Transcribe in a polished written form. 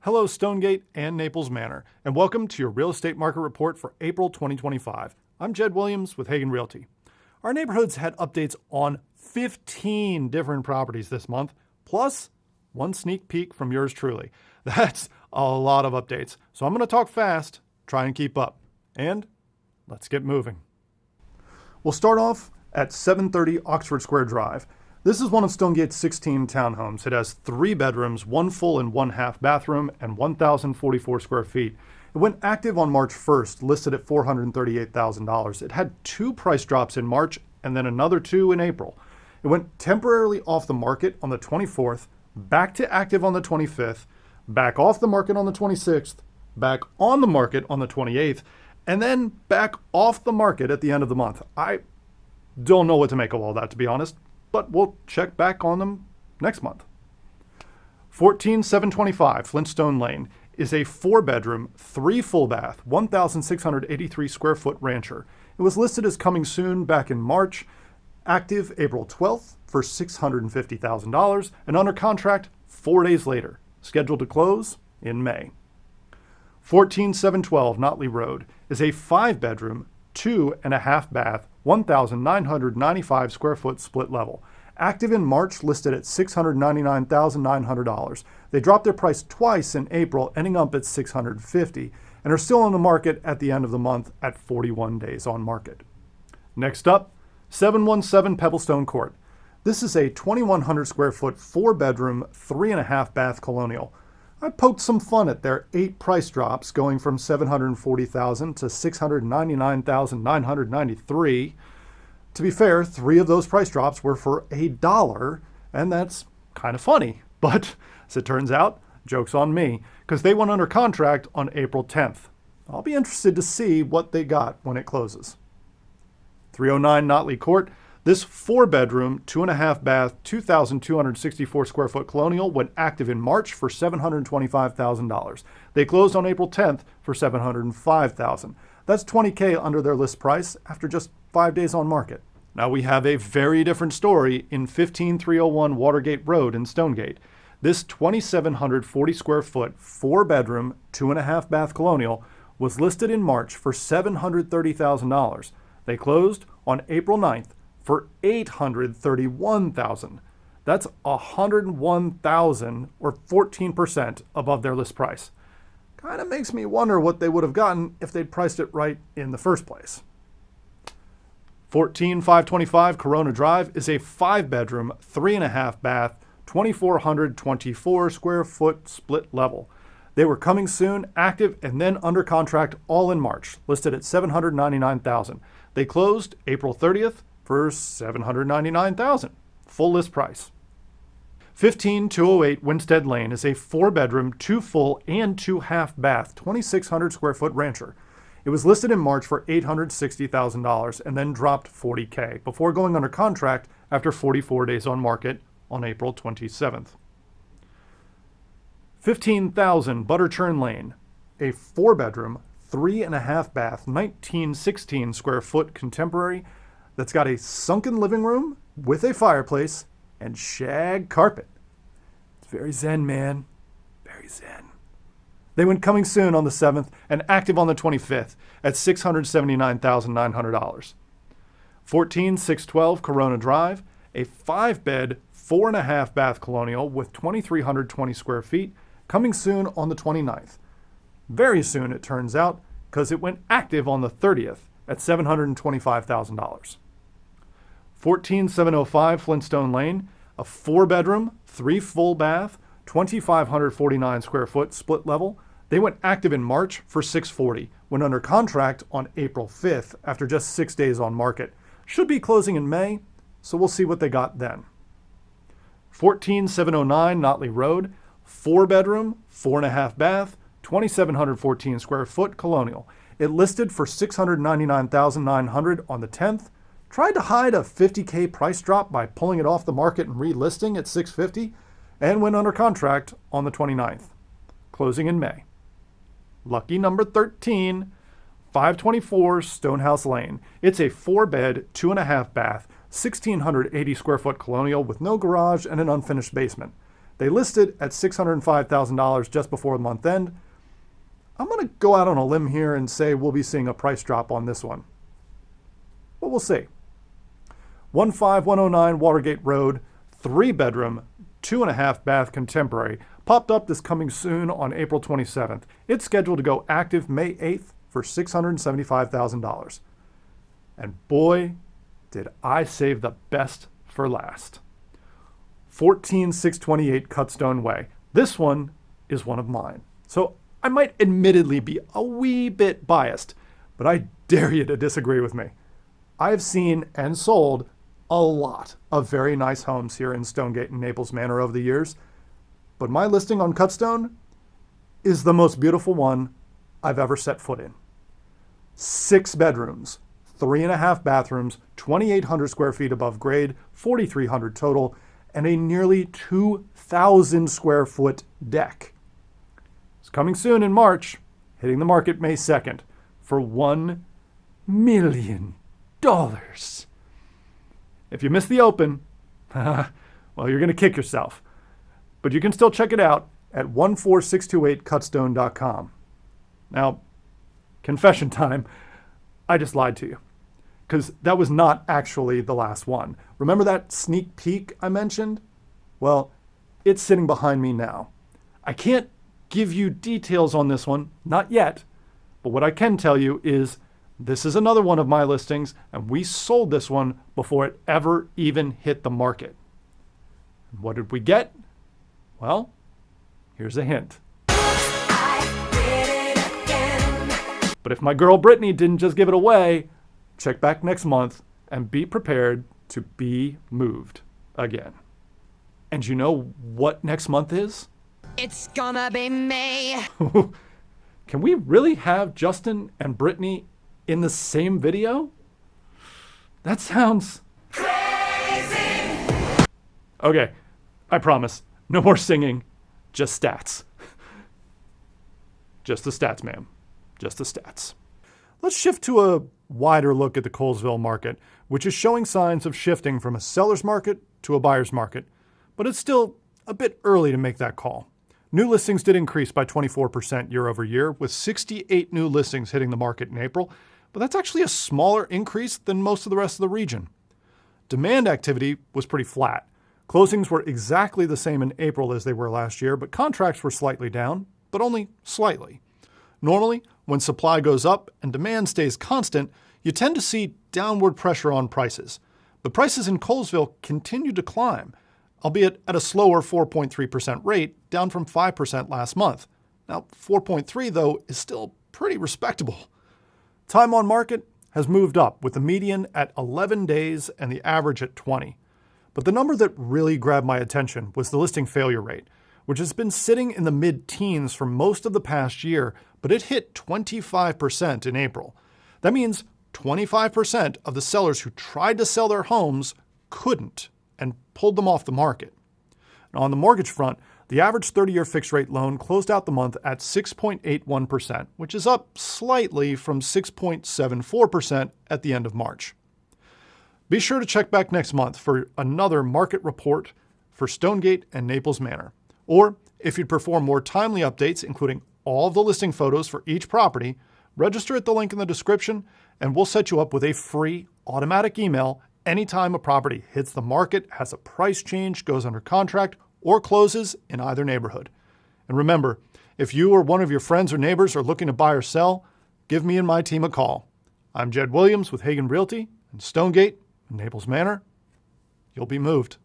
Hello, Stonegate and Naples Manor, and welcome to your real estate market report for April 2025. I'm Jed Williams with Hagan Realty. Our neighborhoods had updates on 15 different properties this month, plus one sneak peek from yours truly. That's a lot of updates, so I'm going to talk fast, try and keep up. And let's get moving. We'll start off at 730 Oxford Square Drive. This is one of Stonegate's 16 townhomes. It has 3 bedrooms, 1 full and 1 half bathroom, and 1,044 square feet. It went active on March 1st, listed at $438,000. It had 2 price drops in March and then another 2 in April. It went temporarily off the market on the 24th, back to active on the 25th, back off the market on the 26th, back on the market on the 28th, and then back off the market at the end of the month. I don't know what to make of all that, to be honest, but we'll check back on them next month. 14725 Flintstone Lane is a 4-bedroom, 3 full bath, 1,683 square foot rancher. It was listed as coming soon back in March, active April 12th for $650,000, and under contract 4 days later, scheduled to close in May. 14712 Notley Road is a 5-bedroom, 2.5 bath, 1,995 square foot split level. Active in March, listed at $699,900. They dropped their price twice in April, ending up at $650,000, and are still on the market at the end of the month at 41 days on market. Next up, 717 Pebblestone Court. This is a 2,100 square foot, 4-bedroom, 3.5 bath colonial. I poked some fun at their 8 price drops, going from $740,000 to $699,993. To be fair, 3 of those price drops were for $1, and that's kind of funny. But as it turns out, joke's on me, because they went under contract on April 10th. I'll be interested to see what they got when it closes. 309 Notley Court. This 4-bedroom, 2.5 bath, 2,264 square foot colonial went active in March for $725,000. They closed on April 10th for $705,000. That's $20,000 under their list price after just 5 days on market. Now we have a very different story in 15301 Watergate Road in Stonegate. This 2,740 square foot, 4-bedroom, 2.5 bath colonial was listed in March for $730,000. They closed on April 9th for $831,000. That's $101,000 or 14% above their list price. Kind of makes me wonder what they would have gotten if they'd priced it right in the first place. 14525 Corona Drive is a 5-bedroom, 3.5 bath, 2,424 square foot split level. They were coming soon, active, and then under contract all in March, listed at $799,000. They closed April 30th for $799,000, full list price. 15208 Winstead Lane is a 4-bedroom, 2 full and 2 half bath, 2,600 square foot rancher. It was listed in March for $860,000 and then dropped $40,000 before going under contract after 44 days on market on April 27th. 15,000 Butterchurn Lane, a 4-bedroom, 3.5 bath, 1916 square foot contemporary that's got a sunken living room with a fireplace and shag carpet. It's very zen, man. Very zen. They went coming soon on the 7th and active on the 25th at $679,900. 14612 Corona Drive, a 5-bed, 4.5 bath colonial with 2,320 square feet, coming soon on the 29th. Very soon, it turns out, because it went active on the 30th at $725,000. 14705 Flintstone Lane, a 4-bedroom, 3 full bath, 2,549 square foot split level. They went active in March for $640, went under contract on April 5th after just 6 days on market. Should be closing in May, so we'll see what they got then. 14709 Notley Road, 4-bedroom, 4.5 bath, 2,714 square foot colonial. It listed for $699,900 on the 10th. Tried to hide a $50,000 price drop by pulling it off the market and relisting at $650, and went under contract on the 29th, closing in May. Lucky number 13, 524 Stonehouse Lane. It's a 4-bed, 2.5 bath, 1,680 square foot colonial with no garage and an unfinished basement. They listed at $605,000 just before the month end. I'm going to go out on a limb here and say we'll be seeing a price drop on this one. But we'll see. 15109 Watergate Road, 3-bedroom, 2.5 bath contemporary, popped up this coming soon on April 27th. It's scheduled to go active May 8th for $675,000. And boy, did I save the best for last. 14628 Cutstone Way. This one is one of mine. So I might admittedly be a wee bit biased, but I dare you to disagree with me. I've seen and sold a lot of very nice homes here in Stonegate and Naples Manor over the years, but my listing on Cutstone is the most beautiful one I've ever set foot in. 6 bedrooms, 3.5 bathrooms, 2,800 square feet above grade, 4,300 total, and a nearly 2,000 square foot deck. It's coming soon in March, hitting the market May 2nd for $1 million. If you miss the open, well, you're going to kick yourself. But you can still check it out at 14628cutstone.com. Now, confession time, I just lied to you, because that was not actually the last one. Remember that sneak peek I mentioned? Well, it's sitting behind me now. I can't give you details on this one, not yet, but what I can tell you is this is another one of my listings, and we sold this one before it ever even hit the market. And what did we get? Well, here's a hint. But if my girl Brittany didn't just give it away, check back next month and be prepared to be moved again. And you know what next month is? It's gonna be me. Can we really have Justin and Brittany in the same video? That sounds crazy. Okay, I promise. No more singing, just stats. Just the stats, ma'am. Just the stats. Let's shift to a wider look at the Colesville market, which is showing signs of shifting from a seller's market to a buyer's market, but it's still a bit early to make that call. New listings did increase by 24% year over year, with 68 new listings hitting the market in April, but that's actually a smaller increase than most of the rest of the region. Demand activity was pretty flat. Closings were exactly the same in April as they were last year, but contracts were slightly down, but only slightly. Normally, when supply goes up and demand stays constant, you tend to see downward pressure on prices. But prices in Colesville continue to climb, albeit at a slower 4.3% rate, down from 5% last month. Now, 4.3 though is still pretty respectable. Time on market has moved up, with the median at 11 days and the average at 20. But the number that really grabbed my attention was the listing failure rate, which has been sitting in the mid-teens for most of the past year, but it hit 25% in April. That means 25% of the sellers who tried to sell their homes couldn't and pulled them off the market. Now, on the mortgage front, the average 30-year fixed-rate loan closed out the month at 6.81%, which is up slightly from 6.74% at the end of March. Be sure to check back next month for another market report for Stonegate and Naples Manor. Or, if you'd prefer more timely updates, including all of the listing photos for each property, register at the link in the description, and we'll set you up with a free automatic email anytime a property hits the market, has a price change, goes under contract, or closes in either neighborhood. And remember, if you or one of your friends or neighbors are looking to buy or sell, give me and my team a call. I'm Jed Williams with Hagan Realty in Stonegate and Naples Manor. You'll be moved.